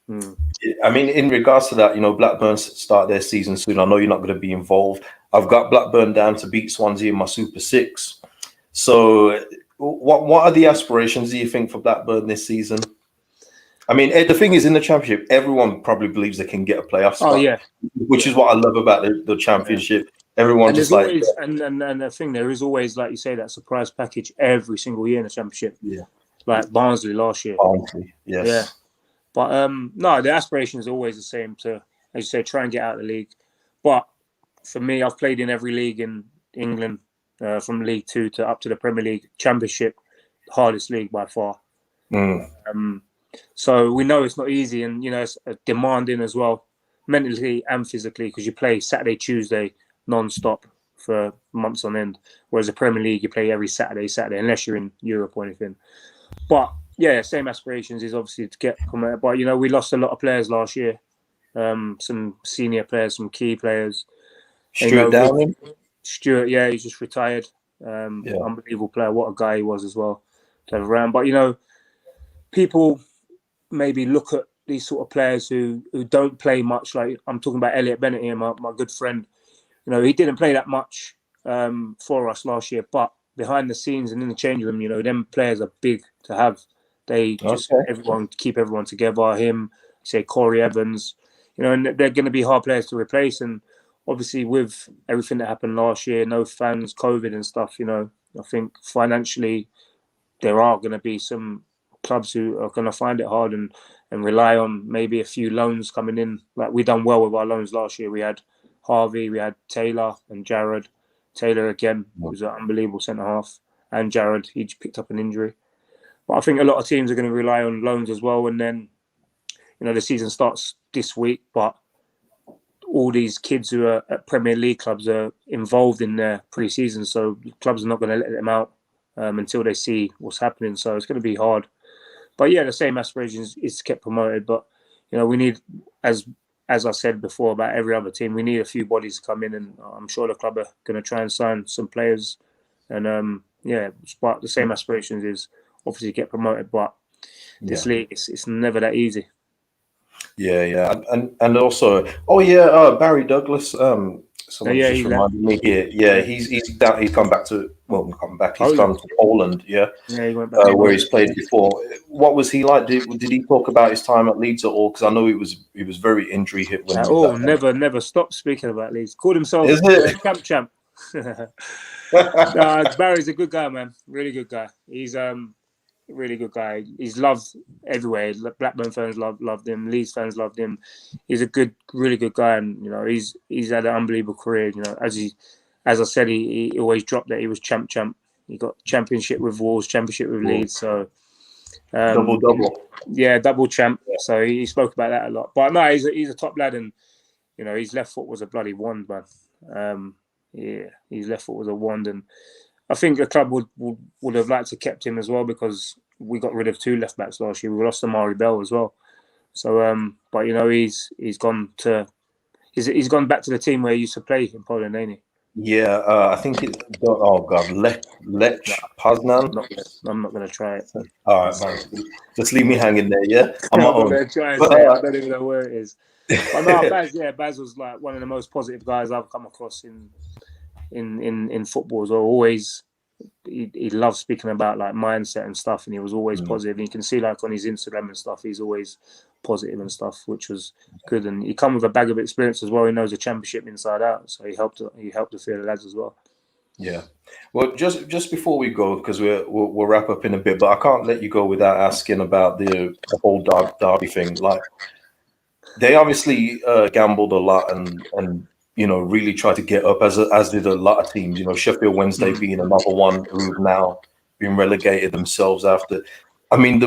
I mean, in regards to that, you know, Blackburn start their season soon. I know you're not going to be involved. I've got Blackburn down to beat Swansea in my Super Six. So, what are the aspirations, do you think, for Blackburn this season? I mean, the thing is, in the Championship, everyone probably believes they can get a playoff spot. Which is what I love about the Championship. Everyone just like always, and the thing, there is always, like you say, that surprise package every single year in the Championship. Yeah, like Barnsley last year. Barnsley, yes. Yeah, but no, the aspiration is always the same to, as you say, try and get out of the league. But for me, I've played in every league in England, from League 2 to up to the Premier League. Championship, hardest league by far. So we know it's not easy, and you know it's demanding as well, mentally and physically, because you play Saturday, Tuesday, non-stop for months on end. Whereas the Premier League, you play every Saturday, unless you're in Europe or anything. But yeah, same aspirations is obviously to get promoted. But we lost a lot of players last year. Some senior players, some key players. Stuart Downing. Stuart, yeah, he's just retired. Unbelievable player. What a guy he was as well to have around. But people maybe look at these sort of players who don't play much. Like I'm talking about Elliot Bennett here, my good friend. He didn't play that much for us last year, but behind the scenes and in the change room, them players are big to have. They just keep everyone together. Him, say Corey Evans, and they're going to be hard players to replace. And obviously, with everything that happened last year, no fans, COVID and stuff, I think financially there are going to be some clubs who are going to find it hard and rely on maybe a few loans coming in. Like we done well with our loans last year. We had Harvey, we had Taylor and Jared. Taylor again was an unbelievable centre half, and Jared, he picked up an injury. But I think a lot of teams are going to rely on loans as well. And then, the season starts this week, but all these kids who are at Premier League clubs are involved in their pre-season, so clubs are not going to let them out until they see what's happening. So it's going to be hard. But yeah, the same aspirations is to get promoted. But we need, as I said before about every other team, we need a few bodies to come in, and I'm sure the club are going to try and sign some players. And but the same aspirations is obviously get promoted. But this league, it's never that easy. Yeah, and also, Barry Douglas. Someone just reminded me here. Yeah, he's come back to He's come to Poland. Yeah, he went back where he's played before. What was he like? Did he talk about his time at Leeds at all? Because I know he was very injury hit. Never stopped speaking about Leeds. Called himself champ. Barry's a good guy, man. Really good guy. He's really good guy. He's loved everywhere. Blackburn fans loved him. Leeds fans loved him. He's a really good guy, and he's had an unbelievable career. As I said, he always dropped that he was champ. He got championship with Wolves, championship with Leeds. So double. Yeah, double champ. So he spoke about that a lot. But no, he's a top lad, and his left foot was a bloody wand, man. His left foot was a wand, and I think the club would have liked to kept him as well, because we got rid of 2 left backs last year. We lost Amari Bell as well. So, but he's gone back to the team where he used to play in Poland, ain't he? Yeah, I think it's Lech Poznan. I'm not going to try it. All right, man. Just leave me hanging there, yeah? I'm not going to try it. I don't even know where it is. But no, Baz was like one of the most positive guys I've come across in football as well. Always, he loved speaking about like mindset and stuff, and he was always positive. And you can see like on his Instagram and stuff, he's always positive and stuff, which was good. And he come with a bag of experience as well. He knows the championship inside out, so he helped a few of the lads as well. Yeah. Well, just before we go, because we'll wrap up in a bit, but I can't let you go without asking about the whole Derby thing. Like, they obviously gambled a lot and really tried to get up, as did a lot of teams. Sheffield Wednesday being another one who've now been relegated themselves after. I mean,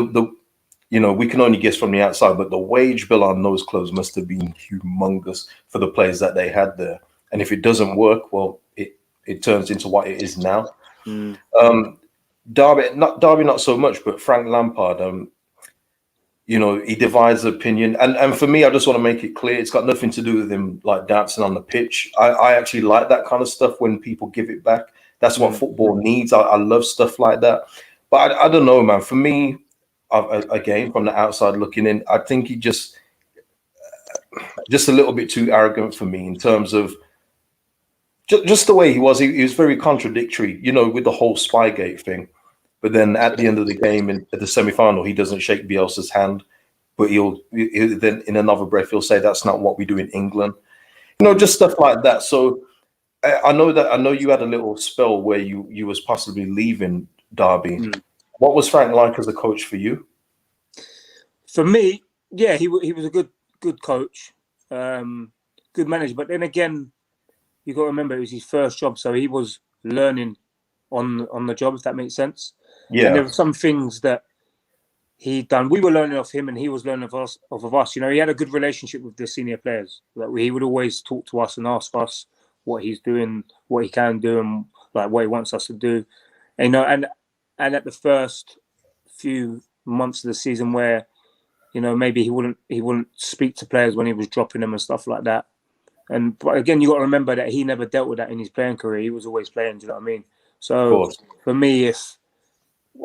we can only guess from the outside, but the wage bill on those clubs must have been humongous for the players that they had there. And if it doesn't work, well, it turns into what it is now. Derby not so much, but Frank Lampard, he divides opinion. And for me, I just want to make it clear, it's got nothing to do with him like dancing on the pitch. I actually like that kind of stuff when people give it back. That's what football needs. I love stuff like that. But I don't know, man. For me, again, from the outside looking in, I think he just a little bit too arrogant for me in terms of just the way he was. He was very contradictory, with the whole Spygate thing. But then at the end of the game, at the semi-final, he doesn't shake Bielsa's hand, but he'll then in another breath he'll say that's not what we do in England. Just stuff like that. So I know you had a little spell where you was possibly leaving Derby. What was Frank like as a coach for you? For me, yeah, he was a good coach, good manager. But then again, you got to remember it was his first job, so he was learning on the job, if that makes sense. Yeah. And there were some things that he'd done. We were learning off him, and he was learning off of us. He had a good relationship with the senior players. Like, he would always talk to us and ask us what he's doing, what he can do, and like what he wants us to do. And at the first few months of the season where, you know, maybe he wouldn't speak to players when he was dropping them and stuff like that. But again, you got to remember that he never dealt with that in his playing career. He was always playing. Do you know what I mean? So for me, if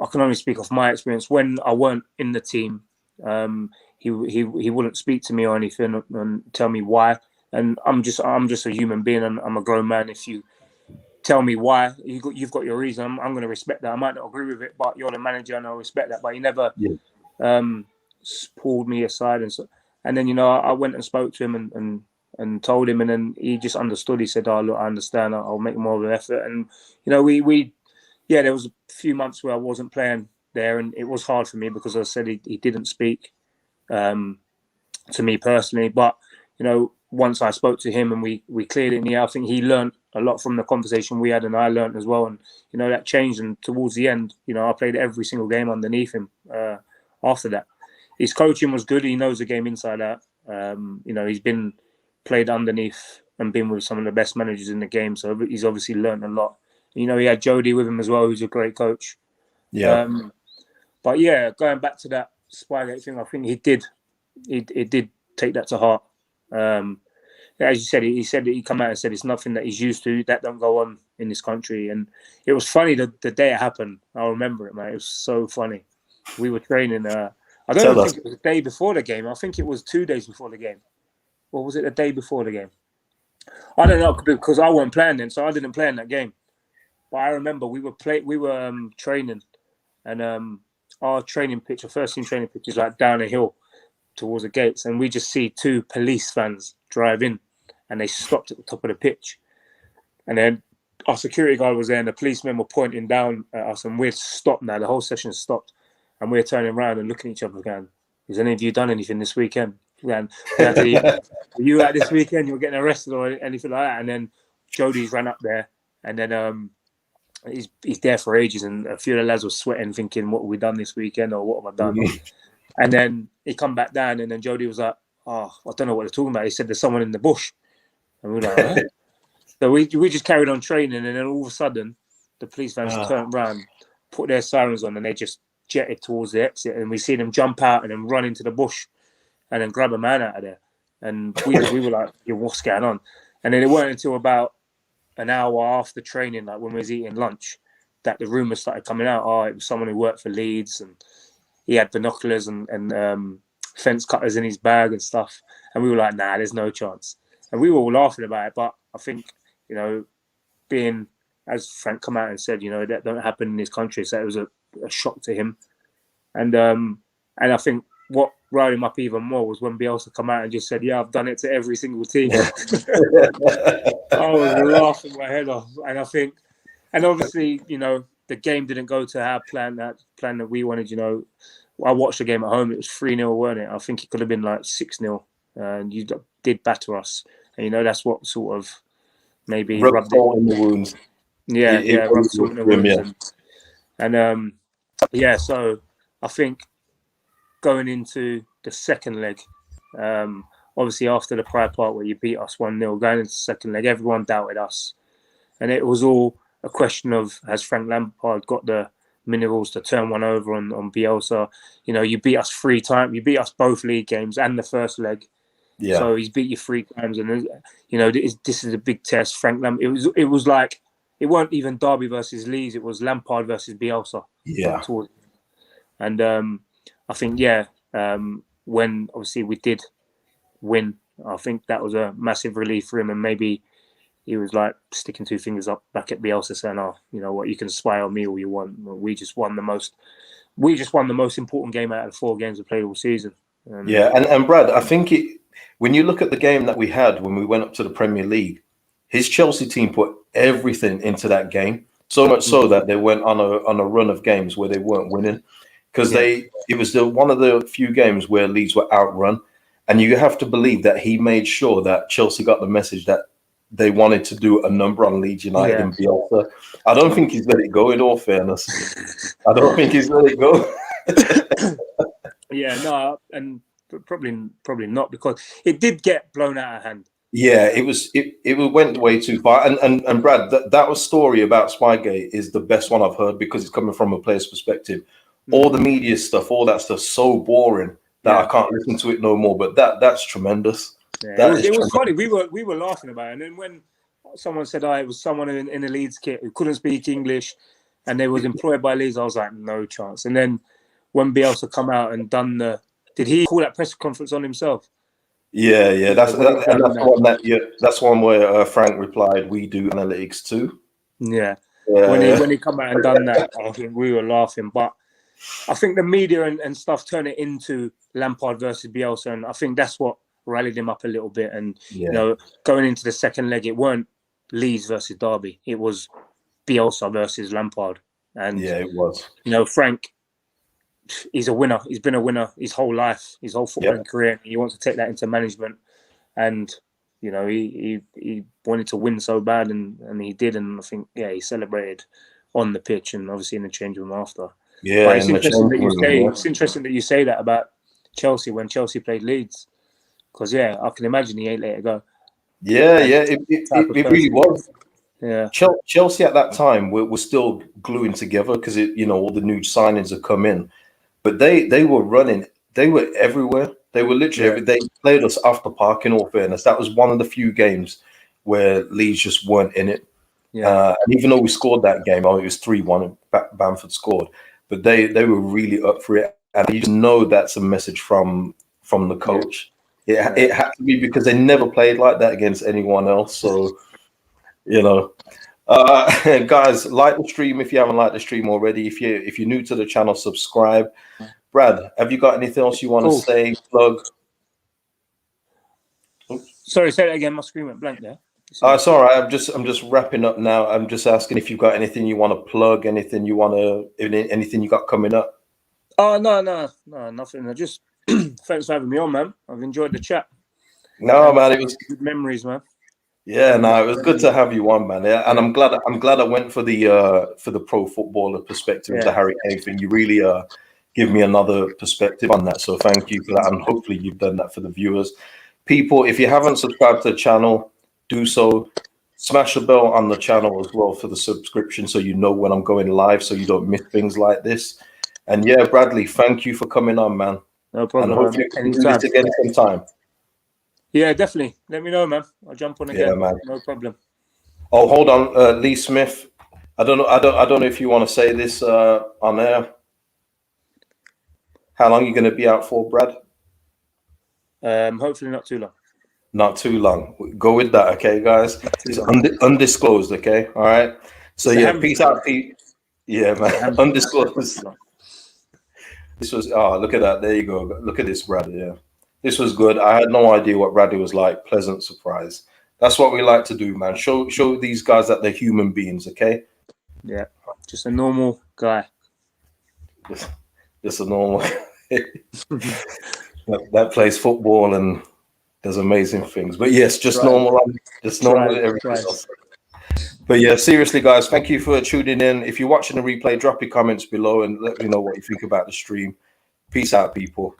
I can only speak off my experience, when I weren't in the team, he wouldn't speak to me or anything and tell me why. And I'm just a human being, and I'm a grown man. If you tell me why, you've got your reason, I'm going to respect that. I might not agree with it, but you're the manager, and I'll respect that. But he never pulled me aside, and then, you know, I went and spoke to him and told him, and then he just understood. He said, "Oh, look, I understand. I'll make more of an effort." And, you know, there was a few months where I wasn't playing there, and it was hard for me because, as I said, he didn't speak to me personally. But, you know, once I spoke to him and we cleared it in the air, I think he learned a lot from the conversation we had, and I learned as well. And, you know, that changed. And towards the end, you know, I played every single game underneath him after that. His coaching was good. He knows the game inside out. You know, he's been played underneath and been with some of the best managers in the game. So he's obviously learned a lot. You know, he had Jody with him as well, who's a great coach. Yeah. But yeah, going back to that Spygate thing, I think he did take that to heart. As you said, he said that he come out and said it's nothing that he's used to. That don't go on in this country. And it was funny the day it happened. I remember it, man. It was so funny. We were training. I don't think it was the day before the game. I think it was 2 days before the game. Or was it the day before the game? I don't know, because I wasn't playing then, so I didn't play in that game. But I remember we were training, and our training pitch, our first team training pitch, is like down a hill towards the gates, and we just see 2 police vans drive in, and they stopped at the top of the pitch. And then our security guard was there, and the policemen were pointing down at us, and we'd stopped now. The whole session stopped, and we're turning around and looking at each other again. Has any of you done anything this weekend? And were you out this weekend? You were getting arrested or anything like that? And then Jody's ran up there, and then he's there for ages, and a few of the lads were sweating, thinking, "What have we done this weekend, or what have I done?" And then he come back down, and then Jody was like, "Oh, I don't know what they're talking about." He said, "There's someone in the bush," and we were like, "What?" So we just carried on training, and then all of a sudden, the police vans turned around, put their sirens on, and they just jetted towards the exit, and we see them jump out and then run into the bush, and then grab a man out of there. And we were like, "Yeah, what's going on?" And then it weren't until about an hour after training, like when we was eating lunch, that the rumours started coming out. Oh, it was someone who worked for Leeds, and he had binoculars and fence cutters in his bag and stuff. And we were like, "Nah, there's no chance." And we were all laughing about it. But I think, you know, being, as Frank come out and said, you know, that don't happen in this country, so it was a shock to him. And I think what riled him up even more was when Bielsa come out and just said, "Yeah, I've done it to every single team." I was laughing my head off. And I think, and obviously, you know, the game didn't go to our plan that we wanted. You know, I watched the game at home. It was 3-0, weren't it? I think it could have been like 6-0, and you did batter us. And, you know, that's what sort of maybe rubbed salt in the wounds. Yeah, rubbed salt in the wounds. And yeah, so I think going into the second leg, obviously after the prior part where you beat us 1-0, going into the second leg, everyone doubted us. And it was all a question of, has Frank Lampard got the minerals to turn one over on Bielsa? You know, you beat us 3 times. You beat us both league games and the first leg. Yeah. So he's beat you 3 times. And, you know, this is a big test. Frank Lampard, it was like, it weren't even Derby versus Leeds. It was Lampard versus Bielsa. Yeah. And I think, when obviously we did win, I think that was a massive relief for him. And maybe he was like sticking 2 fingers up back at Bielsa, saying, "Oh, you know what, you can spy on me all you want. We just won the most important game out of the 4 games we played all season." And Brad, I think when you look at the game that we had when we went up to the Premier League, his Chelsea team put everything into that game. So much so that they went on a run of games where they weren't winning, because it was one of the few games where Leeds were outrun, and you have to believe that he made sure that Chelsea got the message that they wanted to do a number on Leeds United and Bielsa. I don't think he's let it go. In all fairness, I don't think he's let it go. And probably not, because it did get blown out of hand. Yeah, it went way too far. And Brad, that was story about Spygate is the best one I've heard, because it's coming from a player's perspective. all the media stuff, all that stuff, so boring that I can't listen to it no more. But that's tremendous. Yeah, it was funny. We were laughing about it, and then when someone said, it was someone in a Leeds kit who couldn't speak English, and they was employed by Leeds, I was like, no chance. And then when Bielsa come out and done did he call that press conference on himself? Yeah. That's one where Frank replied, "We do analytics too." Yeah. When he come out and done that, I think we were laughing. But I think the media and stuff turn it into Lampard versus Bielsa, and I think that's what rallied him up a little bit. And you know, going into the second leg, it weren't Leeds versus Derby; it was Bielsa versus Lampard. And it was. You know, Frank, he's a winner. He's been a winner his whole life, his whole footballing career. He wants to take that into management, and you know, he wanted to win so bad, and he did. And I think he celebrated on the pitch and obviously in the change room after. Yeah, but it's interesting that you say it's interesting that you say that about Chelsea when Chelsea played Leeds, because I can imagine he ain't let it go. It really was. Yeah, Chelsea at that time were still gluing together because all the new signings had come in, but they were running. They were everywhere. They were literally they played us off the park. In all fairness, that was one of the few games where Leeds just weren't in it. And even though we scored that game, it was 3-1. Bamford scored, but they were really up for it. And you just know that's a message from the coach. It had to be, because they never played like that against anyone else. So. Guys, like the stream if you haven't liked the stream already. If you're new to the channel, subscribe. Brad, have you got anything else you want to say? Plug. Sorry, say that again. My screen went blank there. It's all right. I'm just wrapping up now. I'm just asking if you've got anything you want to plug, anything you got coming up. Oh no, nothing. Just thanks for having me on, man. I've enjoyed the chat. No, man, it was good memories, man. Yeah, no, it was good to have you on, man. Yeah, and I'm glad I went for the pro footballer perspective, the Harry Kane thing. You really give me another perspective on that. So thank you for that, and hopefully you've done that for the viewers. People, if you haven't subscribed to the channel, do so. Smash the bell on the channel as well for the subscription, so you know when I'm going live, so you don't miss things like this. And Bradley, thank you for coming on, man. No problem. And hopefully we can do this again sometime. Yeah, definitely. Let me know, man. I'll jump on again. Yeah, man. No problem. Oh, hold on, Lee Smith. I don't know if you want to say this on air. How long are you going to be out for, Brad? Hopefully not too long. Not too long. Go with that, okay, guys? It's undisclosed, okay? All right. So peace out, Pete. Yeah, man. Undisclosed. This was look at that. There you go. Look at this, Brad. Yeah. This was good. I had no idea what Bradley was like. Pleasant surprise. That's what we like to do, man. Show these guys that they're human beings, okay? Yeah, just a normal guy. Just a normal that plays football and does amazing things. But yes, just normal. Just normal. Everything else. But yeah, seriously, guys, thank you for tuning in. If you're watching the replay, drop your comments below and let me know what you think about the stream. Peace out, people.